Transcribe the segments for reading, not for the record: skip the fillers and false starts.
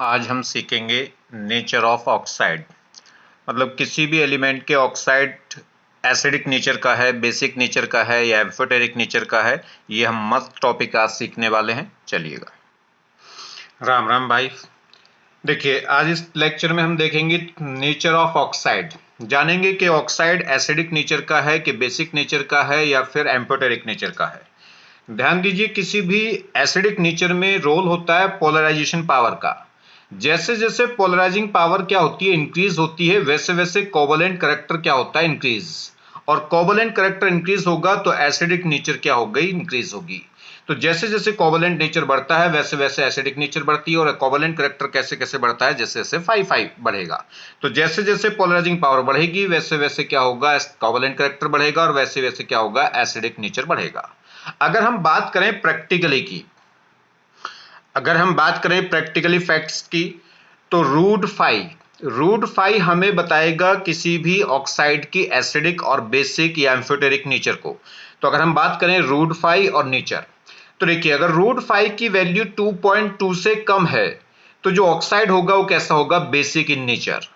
आज हम सीखेंगे नेचर ऑफ ऑक्साइड। मतलब किसी भी एलिमेंट के ऑक्साइड एसिडिक नेचर का है, बेसिक नेचर का है या एम्फोटेरिक नेचर का है। ये हम मस्त टॉपिक आज सीखने वाले हैं। चलिएगा। राम राम भाई। देखिए, आज इस लेक्चर में हम देखेंगे नेचर ऑफ ऑक्साइड। जानेंगे कि ऑक्साइड एसिडिक नेचर का है कि बेसिक नेचर का है या फिर एम्फोटेरिक नेचर का है। ध्यान दीजिए, किसी भी एसिडिक नेचर में रोल होता है पोलराइजेशन पावर का। जैसे जैसे पोलराइजिंग पावर क्या होती है, इंक्रीज होती है, वैसे वैसे कोवलेंट करैक्टर क्या होता है, इंक्रीज। और कोवलेंट करैक्टर इंक्रीज होगा तो एसिडिक नेचर क्या हो गई, इंक्रीज होगी। तो जैसे जैसे कोवलेंट नेचर बढ़ता है वैसे वैसे एसिडिक नेचर बढ़ती है। और कोवलेंट करैक्टर कैसे कैसे बढ़ता है, जैसे जैसे 5 बढ़ेगा। तो जैसे जैसे पोलराइजिंग पावर बढ़ेगी वैसे वैसे क्या होगा, कोवलेंट करैक्टर बढ़ेगा और वैसे वैसे क्या होगा, एसिडिक नेचर बढ़ेगा। अगर हम बात करें प्रैक्टिकली की, अगर हम बात करें प्रैक्टिकली फैक्ट्स की, तो रूट फाई हमें बताएगा किसी भी ऑक्साइड की एसिडिक और बेसिक या एम्फोटेरिक नेचर को। तो अगर हम बात करें रूट फाई और नेचर, तो देखिए, अगर रूट फाई की वैल्यू 2.2 से कम है तो जो ऑक्साइड होगा वो कैसा होगा, बेसिक इन नेचर।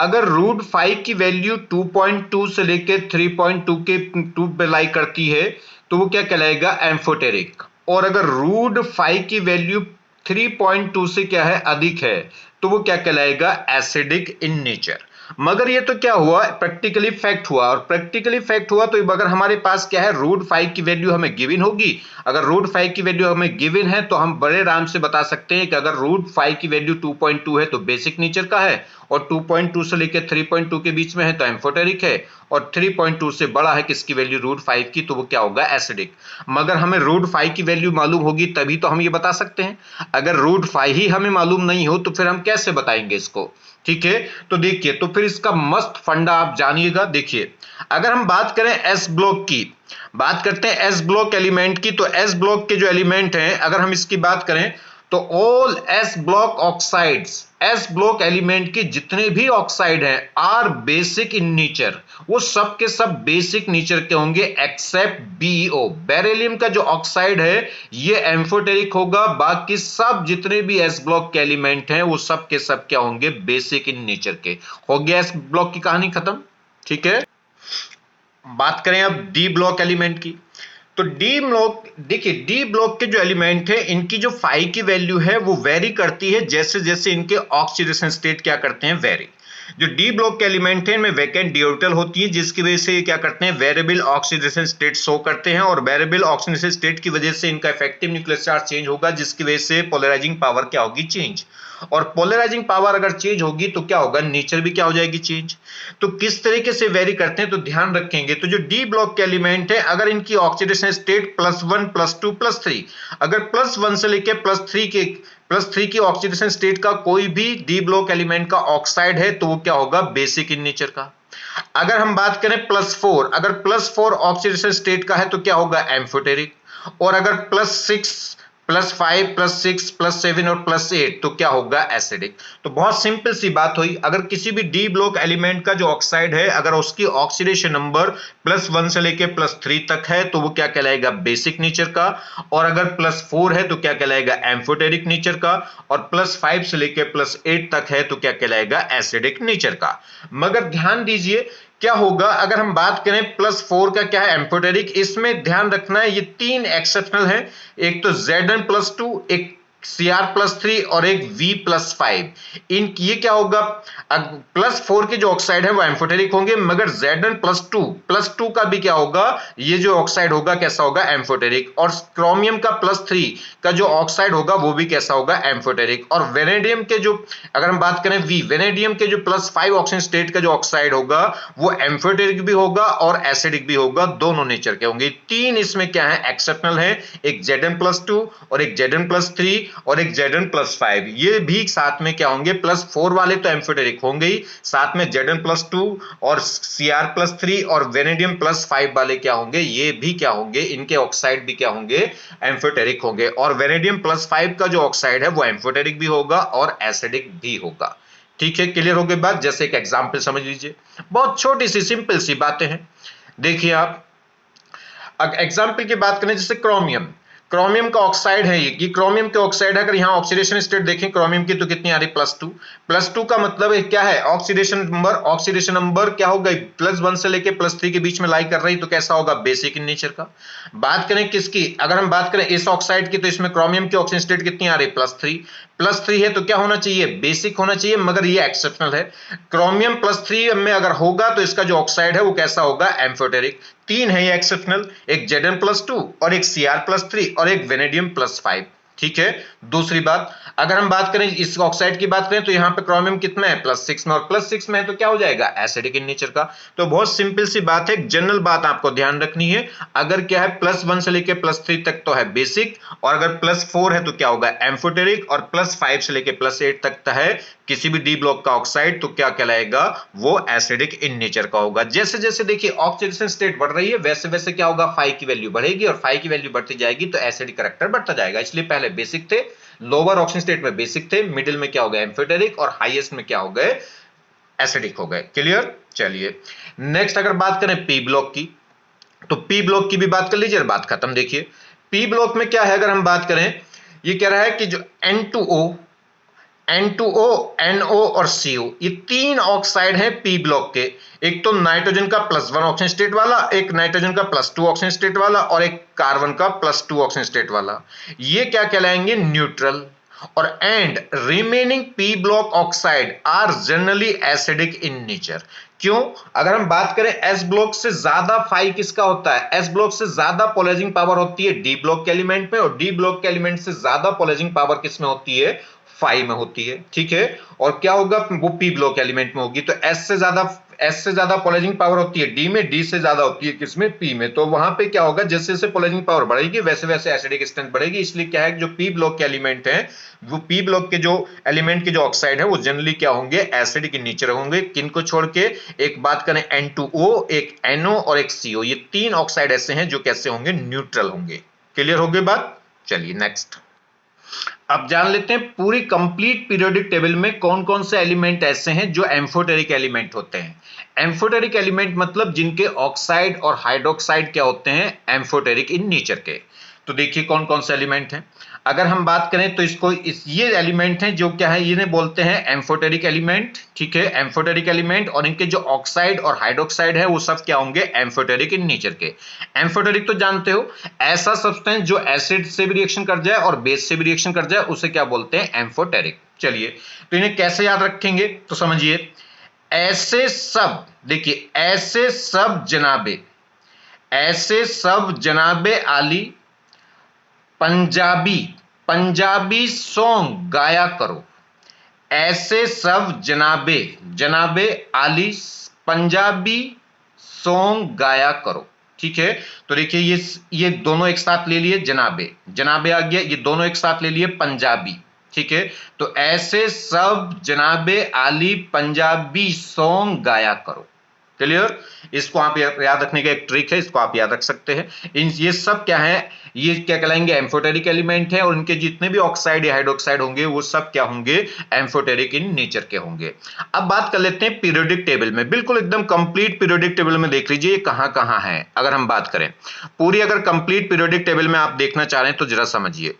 अगर रूट फाई की वैल्यू 2.2 से लेकर 3.2 के 2 पे लाई करती है तो वो क्या कहलाएगा, एम्फोटेरिक। और अगर रूट फाई की वैल्यू 3.2 से क्या है, अधिक है, तो वो क्या कहलाएगा, एसिडिक इन नेचर। मगर ये तो क्या हुआ, प्रैक्टिकली फैक्ट हुआ। और प्रैक्टिकली फैक्ट हुआ तो अगर हमारे पास क्या है, रूट फाइव की वैल्यू हमें गिवन होगी। अगर रूट फाइव की वैल्यू हमें गिवन है तो हम बड़े आराम से बता सकते हैं कि अगर रूट फाइव की वैल्यू 2.2 है तो बेसिक नेचर का है, और 2.2 से लेकर 3.2 के बीच में है तो एम्फोटेरिक है, और 3.2 से बड़ा है किसकी वैल्यू, रूट फाइव की, तो वो क्या होगा, एसिडिक। मगर हमें रूट फाइव की वैल्यू मालूम होगी तभी तो हम ये बता सकते हैं। अगर रूट फाइव ही हमें मालूम नहीं हो तो फिर हम कैसे बताएंगे इसको। ठीक है, तो देखिए, तो फिर इसका मस्त फंडा आप जानिएगा। देखिए, अगर हम बात करें एस ब्लॉक की, बात करते हैं एस ब्लॉक एलिमेंट की, तो एस ब्लॉक के जो एलिमेंट हैं, अगर हम इसकी बात करें तो all S block oxides, S block element के जितने भी ऑक्साइड हैं आर बेसिक इन नेचर। वो सब के सब बेसिक नेचर के होंगे एक्सेप्ट बीईओ, बेरिलियम का जो ऑक्साइड है ये एम्फोटेरिक होगा। बाकी सब जितने भी एस ब्लॉक के एलिमेंट हैं वो सब के सब क्या होंगे, बेसिक इन नेचर के। हो गया एस ब्लॉक की कहानी खत्म। ठीक है, बात करें अब डी ब्लॉक एलिमेंट की, तो डी ब्लॉक, देखिए डी ब्लॉक के जो एलिमेंट है इनकी जो फाई की वैल्यू है वो वेरी करती है जैसे जैसे इनके ऑक्सीडेशन स्टेट क्या करते हैं, वेरी। जो डी ब्लॉक के एलिमेंट है इनमें वैकेंट डी ऑर्बिटल होती है जिसकी वजह से ये क्या करते हैं, वेरिएबल ऑक्सीडेशन स्टेट शो करते हैं। और वेरिएबल ऑक्सीडेशन स्टेट की वजह से इनका इफेक्टिव न्यूक्लियर चार्ज चेंज होगा जिसकी वजह से पोलराइजिंग पावर क्या होगी, चेंज। और पोलराइजिंग पावर अगर चेंज होगी तो क्या होगा, नेचर भी क्या हो जाएगी, चेंज। तो किस तरीके से वेरी करते हैं तो ध्यान रखेंगे। तो जो डी ब्लॉक के एलिमेंट है अगर इनकी ऑक्सीडेशन स्टेट +1 +2 +3, अगर +1 से लेकर +3 की ऑक्सीडेशन स्टेट का कोई भी डी ब्लॉक एलिमेंट का ऑक्साइड है तो वो क्या होगा, बेसिक इन नेचर का। अगर हम बात करें +4, अगर +4 ऑक्सीडेशन स्टेट का है तो क्या होगा, एम्फोटेरिक। और अगर +6 +5 +6 +7 और +8 तो क्या होगा, एसिडिक। तो बहुत सिंपल सी बात हुई, अगर किसी भी डी ब्लॉक एलिमेंट का जो ऑक्साइड है अगर उसकी ऑक्सीडेशन नंबर +1 से लेकर +3 तक है तो वो क्या कहलाएगा, बेसिक नेचर का। और अगर +4 है तो क्या कहलाएगा, एम्फोटेरिक नेचर का। और +5 से लेकर +8 तक है तो क्या कहलाएगा, एसिडिक नेचर का। मगर ध्यान दीजिए क्या होगा, अगर हम बात करें +4 का क्या है, एम्फोटेरिक। इसमें ध्यान रखना है ये 3 एक्सेप्शनल है, एक तो Zn+2, एक Cr+3 और एक V+5। इन ये क्या होगा, +4 के जो ऑक्साइड है वो एम्फोटेरिक होंगे, मगर Zn+2 का भी क्या होगा, ये जो ऑक्साइड होगा कैसा होगा, एम्फोटेरिक। और क्रोमियम का +3 का जो ऑक्साइड होगा वो भी कैसा होगा, एम्फोटेरिक। और वेनेडियम के जो, अगर हम बात करें वेनेडियम के जो +5 ऑक्सीजन स्टेट का जो ऑक्साइड होगा वो एम्फोटेरिक भी होगा और एसिडिक भी होगा, दोनों नेचर के होंगे। 3 इसमें क्या है, एक्सेप्शनल है, एक Zn+2 और एक Zn+3 और एक Zn+5। ये भी साथ में क्या होंगे, +4 वाले तो एम्फोटेरिक होंगे ही, साथ में Zn+2 और Cr+3 और वेनेडियम +5 वाले क्या होंगे, ये भी क्या होंगे, इनके ऑक्साइड भी क्या होंगे, एम्फोटेरिक होंगे। और वेनेडियम +5 का जो ऑक्साइड है वो एम्फोटेरिक भी होगा और एसिडिक भी होगा। ठीक है, क्लियर हो गई बात। जैसे एक एग्जांपल समझ लीजिए, बहुत छोटी सी सिंपल सी बातें हैं। देखिए आप, एग्जांपल की बात करें जैसे क्रोमियम, क्रोमियम का ऑक्साइड है ये क्रोमियम के ऑक्साइड है। अगर यहाँ ऑक्सीडेशन स्टेट देखें क्रोमियम की तो कितनी आ रही +2। +2 का मतलब है क्या है, ऑक्सीडेशन नंबर क्या होगा, +1 से लेके +3 के बीच में लाई कर रही, तो कैसा होगा, बेसिक इन नेचर का। बात करें किसकी, अगर हम बात करें इस ऑक्साइड की, तो इसमें क्रोमियम की ऑक्सीजन स्टेट कितनी आ रही, +3 है, तो क्या होना चाहिए, बेसिक होना चाहिए, मगर ये एक्सेप्शनल है। क्रोमियम +3 में अगर होगा तो इसका जो ऑक्साइड है वो कैसा होगा, एम्फोटेरिक। 3 है ये एक्सेप्शनल, एक Zn+2 और एक Cr+3 और एक वेनेडियम +5। ठीक है। दूसरी बात, अगर हम बात करें इस ऑक्साइड की बात करें तो यहाँ पे क्रोमियम कितना है, +6 में, और +6 में है तो क्या हो जाएगा, एसिडिक इन नेचर का। तो बहुत सिंपल सी बात है, जनरल बात आपको ध्यान रखनी है। अगर क्या है +1 से लेके +3 तक तो है बेसिक, और अगर +4 है तो क्या होगा, एम्फोटेरिक, और +5 से लेके +8 तक है किसी भी डी ब्लॉक का ऑक्साइड तो क्या कहलाएगा, वो एसिडिक इन नेचर का होगा। जैसे जैसे देखिए ऑक्सीडेशन स्टेट बढ़ रही है वैसे वैसे क्या होगा, फाई की वैल्यू बढ़ेगी, और फाई की वैल्यू बढ़ती जाएगी तो एसिडिक करैक्टर बढ़ता जाएगा। इसलिए पहले बेसिक थे, लोअर ऑक्सीजन स्टेट में बेसिक थे, मिडिल में क्या हो गए, एम्फोटेरिक, और हाईएस्ट में क्या हो गए, एसिडिक हो गए। क्लियर। चलिए नेक्स्ट अगर बात करें पी ब्लॉक की, तो पी ब्लॉक की भी बात कर लीजिए, बात खत्म। देखिए पी ब्लॉक में क्या है, अगर हम बात करें, ये कह रहा है कि जो N2O, NO और CO, ये 3 ऑक्साइड हैं पी ब्लॉक के। एक तो नाइट्रोजन का +1 ऑक्सीजन स्टेट वाला, एक नाइट्रोजन का +2 ऑक्सीजन स्टेट वाला, और एक कार्बन का +2 ऑक्सीजन स्टेट वाला। ये क्या कहलाएंगे, न्यूट्रल। और and remaining P block oxide are generally acidic in nature. क्यों, अगर हम बात करें एस ब्लॉक से ज्यादा फाई किसका होता है, एस ब्लॉक से ज्यादा पोलराइजिंग पावर होती है डी ब्लॉक के एलिमेंट में, और डी ब्लॉक के एलिमेंट से ज्यादा पोलराइजिंग पावर किसमें होती है, फाई में होती है। ठीक है। और क्या होगा, वो पी ब्लॉक एलिमेंट में होगी। तो एस से ज्यादा पोलराइजिंग पावर होती है डी में, डी से ज्यादा होती है किसमें, पी में। तो वहां पे क्या होगा, जैसे जैसे पोलराइजिंग पावर बढ़ेगी वैसे वैसे एसिडिक स्ट्रेंथ बढ़ेगी। इसलिए क्या है, जो पी ब्लॉक के एलिमेंट हैं, वो पी ब्लॉक के जो एलिमेंट के जो ऑक्साइड है वो जनरली क्या होंगे, एसिडिक इन नेचर होंगे। किनको छोड़ के, एक बात करें N2O, एक NO और एक CO, ये 3 ऑक्साइड ऐसे हैं जो कैसे होंगे, न्यूट्रल होंगे। क्लियर हो गई बात। चलिए नेक्स्ट अब जान लेते हैं पूरी कंप्लीट पीरियोडिक टेबल में कौन कौन से एलिमेंट ऐसे हैं जो एम्फोटेरिक एलिमेंट होते हैं। एम्फोटेरिक एलिमेंट मतलब जिनके ऑक्साइड और हाइड्रोक्साइड क्या होते हैं, एम्फोटेरिक इन नेचर के। तो देखिए कौन कौन से एलिमेंट हैं। अगर हम बात करें तो ये एलिमेंट हैं जो क्या है, इन्हें बोलते हैं एम्फोटेरिक एलिमेंट। ठीक है, एम्फोटेरिक एलिमेंट, और इनके जो ऑक्साइड और हाइड्रोक्साइड है वो सब क्या होंगे, एम्फोटेरिक इन नेचर के। एम्फोटेरिक तो जानते हो, ऐसा सब्सटेंस जो एसिड से भी रिएक्शन कर जाए और बेस से भी रिएक्शन कर जाए उसे क्या बोलते हैं, एम्फोटेरिक। चलिए तो इन्हें कैसे याद रखेंगे, तो समझिए, ऐसे सब, देखिए ऐसे सब जनाबे आली पंजाबी सॉन्ग गाया करो। ऐसे सब जनाबे आली पंजाबी सॉन्ग गाया करो। ठीक है। तो देखिए ये दोनों एक साथ ले लिए, जनाबे आ गया, ये दोनों एक साथ ले लिए पंजाबी। ठीक है। तो ऐसे सब जनाबे आली पंजाबी सॉन्ग गाया करो। क्लियर। इसको आप याद रखने का एक ट्रिक है, इसको आप याद रख सकते हैं। ये सब क्या है, ये क्या कहलाएंगे, एम्फोटेरिक एलिमेंट है, और इनके जितने भी ऑक्साइड या हाइड्रोक्साइड होंगे वो सब क्या होंगे, एम्फोटेरिक इन नेचर के होंगे। अब बात कर लेते हैं पीरियोडिक टेबल में, बिल्कुल एकदम कंप्लीट पीरियोडिक टेबल में देख लीजिए कहां कहां है। अगर हम बात करें पूरी, अगर कंप्लीट पीरियोडिक टेबल में आप देखना चाह रहे हैं तो जरा समझिए,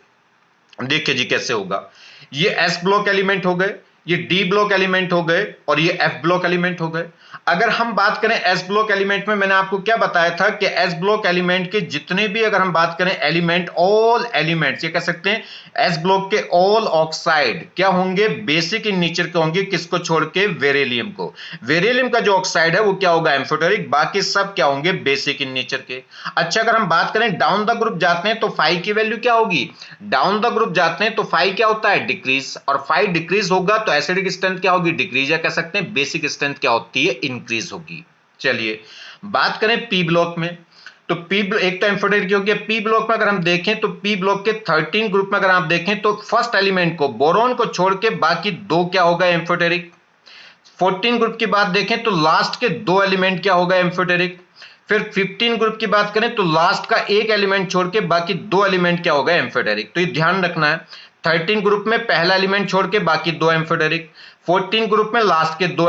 देखिए जी कैसे होगा। ये एस ब्लॉक एलिमेंट हो गए, ये डी ब्लॉक एलिमेंट हो गए, और ये एफ ब्लॉक एलिमेंट हो गए। अगर हम बात करें एस ब्लॉक एलिमेंट में, मैंने आपको क्या बताया था कि एस ब्लॉक एलिमेंट के जितने भी, अगर हम बात करें एलिमेंट, ऑल एलिमेंट्स, ये कह सकते हैं एस ब्लॉक के ऑल ऑक्साइड क्या होंगे, बेसिक इन नेचर के होंगे। किसको छोड़ के, वेरेलियम को। वेरेलियम का जो ऑक्साइड है वो क्या होगा, एम्फोटेरिक, बाकी सब क्या होंगे, बेसिक इन नेचर के। अच्छा, अगर हम बात करें डाउन द ग्रुप जाते हैं तो फाई की वैल्यू क्या होगी, डाउन द ग्रुप जाते हैं तो फाई क्या होता है, डिक्रीज, और फाई डिक्रीज होगा तो एसिडिक स्ट्रेंथ क्या होगी, डिक्रीज, या कह सकते हैं बेसिक स्ट्रेंथ क्या होती है, इंक्रीज होगी। चलिए बात करें पी ब्लॉक में, तो एक तो एम्फोटेरिक हो गया। पी ब्लॉक में अगर हम देखें तो पी ब्लॉक के 13 ग्रुप में अगर आप देखें तो फर्स्ट एलिमेंट को, बोरोन को छोड़ के बाकी 2 क्या होगा, एम्फोटेरिक। 14 ग्रुप की बात देखें तो लास्ट के 2 एलिमेंट क्या होगा, एम्फोटेरिक। फिर 15 ग्रुप की बात करें तो लास्ट का एक एलिमेंट छोड़ के बाकी 2 एलिमेंट क्या होगा, एम्फोटेरिक। तो ये ध्यान रखना है, 13 ग्रुप में पहला एलिमेंट छोड़ के बाकी 2 एम्फोटेरिक, 14 ग्रुप में लास्ट के 2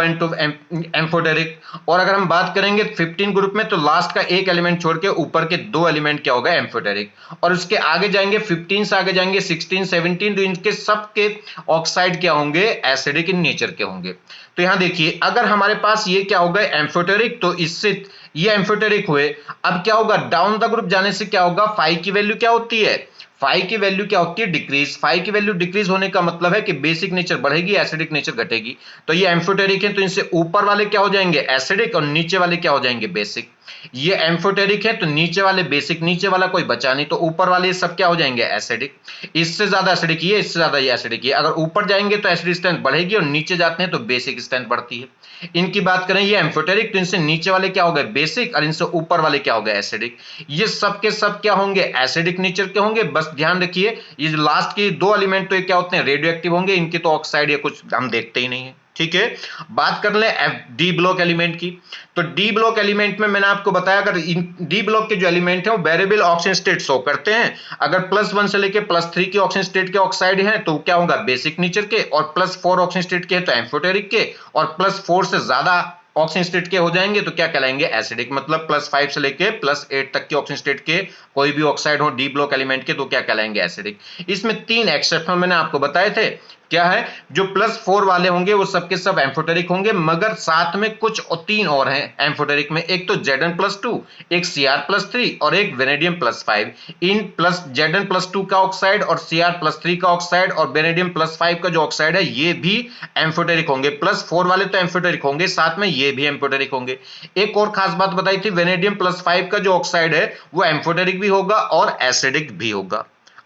एम्फोटेरिक, और अगर हम बात करेंगे 15 ग्रुप में तो लास्ट का एक एलिमेंट छोड़ के ऊपर के 2 एलिमेंट क्या होगा, एम्फोटेरिक। और उसके आगे जाएंगे 15 से आगे जाएंगे 16 17, तो इनके सबके ऑक्साइड क्या होंगे, एसिडिक इन नेचर के होंगे। तो यहां देखिए अगर हमारे पास ये क्या होगा, एम्फोटेरिक, तो इससे ये एम्फोटेरिक हुए। अब क्या होगा, डाउन द ग्रुप जाने से क्या होगा, फाई की वैल्यू क्या होती है, फाई की वैल्यू क्या होती है, डिक्रीज। फाई की वैल्यू डिक्रीज होने का मतलब है कि बेसिक नेचर बढ़ेगी, एसिडिक नेचर घटेगी। तो ये एम्फोटेरिक है तो इनसे ऊपर वाले क्या हो जाएंगे, एसिडिक, और नीचे वाले क्या हो जाएंगे, बेसिक। ये एम्फोटेरिक है तो नीचे वाले बेसिक, नीचे वाला कोई बचा नहीं, तो ऊपर वाले सब क्या हो जाएंगे, एसिडिक। इससे ज्यादा एसिडिक ये, इससे ज्यादा ये एसिडिक ये। अगर ऊपर जाएंगे तो एसिडिक स्ट्रेंथ बढ़ेगी और नीचे जाते हैं तो बेसिक स्ट्रेंथ बढ़ती है। इनकी बात करें, ये एम्फोटेरिक, तो इनसे नीचे वाले क्या हो गए, बेसिक, और इनसे ऊपर वाले क्या हो गए, एसिडिक। ये सब के सब क्या होंगे, एसिडिक नेचर के होंगे। बस ध्यान रखिए ये जो लास्ट के 2 एलिमेंट तो ये क्या होते हैं, रेडियो एक्टिव होंगे, इनके तो ऑक्साइड या कुछ हम देखते ही नहीं है। ठीक है, बात कर ले डी ब्लॉक एलिमेंट की। तो डी ब्लॉक एलिमेंट में मैंने आपको बताया, अगर डी ब्लॉक के जो एलिमेंट है वो वेरिएबल ऑक्सीजन स्टेट शो करते हैं। अगर +1 से लेके +3 की ऑक्सीजन स्टेट के ऑक्साइड हैं तो क्या होगा, बेसिक नेचर के, और +4 ऑक्सीजन स्टेट के हैं तो एम्फोटेरिक के, और +4 से ज्यादा ऑक्सीजन स्टेट के हो जाएंगे तो क्या कहलाएंगे, एसिडिक। मतलब +5 से लेके +8 तक के ऑक्सीजन स्टेट के कोई भी ऑक्साइड हो डी ब्लॉक एलिमेंट के तो क्या कहलाएंगे, एसिडिक। इसमें 3 एक्सेप्शन मैंने आपको बताए थे। क्या है, जो +4 वाले होंगे वो सबके सब एम्फोटेरिक होंगे, मगर साथ में कुछ 3 और हैं एम्फोटेरिक में। एक तो Zn+2, एक Cr+3 और एक वेनेडियम +5। इन Zn+2 का ऑक्साइड और Cr+3 का ऑक्साइड और वेनेडियम +5 का जो ऑक्साइड है ये भी एम्फोटेरिक होंगे। +4 वाले तो एम्फोटेरिक होंगे, साथ में ये भी एम्फोटेरिक होंगे। एक और खास बात बताई थी, वेनेडियम +5 का जो ऑक्साइड है वो एम्फोटेरिक भी होगा और एसिडिक भी होगा।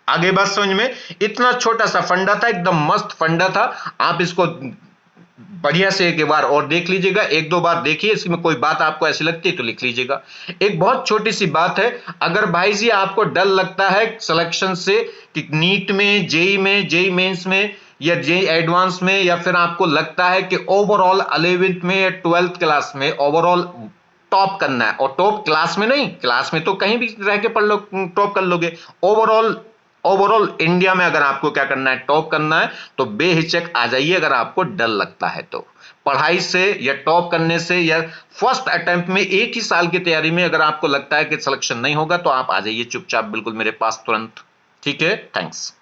आगे बात समझ में, इतना छोटा सा फंडा था, एकदम मस्त फंडा था। आप इसको बढ़िया से एक बार और देख लीजिएगा, 1-2 बार देखिए, इसमें कोई बात आपको ऐसी लगती है तो लिख लीजिएगा। एक बहुत छोटी सी बात है, अगर भाई जी आपको डर लगता है सिलेक्शन से कि नीट में, जेई में, जेई मेंस में या जेई एडवांस में, या फिर आपको लगता है कि ओवरऑल 11th में या 12th क्लास में ओवरऑल टॉप करना है, और टॉप क्लास में नहीं, क्लास में तो कहीं भी रह के पढ़ लो, टॉप कर लोगे, ओवरऑल इंडिया में अगर आपको क्या करना है, टॉप करना है, तो बेहिचक आ जाइए। अगर आपको डर लगता है तो पढ़ाई से या टॉप करने से या फर्स्ट अटेम्प्ट में एक ही साल की तैयारी में अगर आपको लगता है कि सिलेक्शन नहीं होगा तो आप आ जाइए चुपचाप बिल्कुल मेरे पास तुरंत। ठीक है, थैंक्स।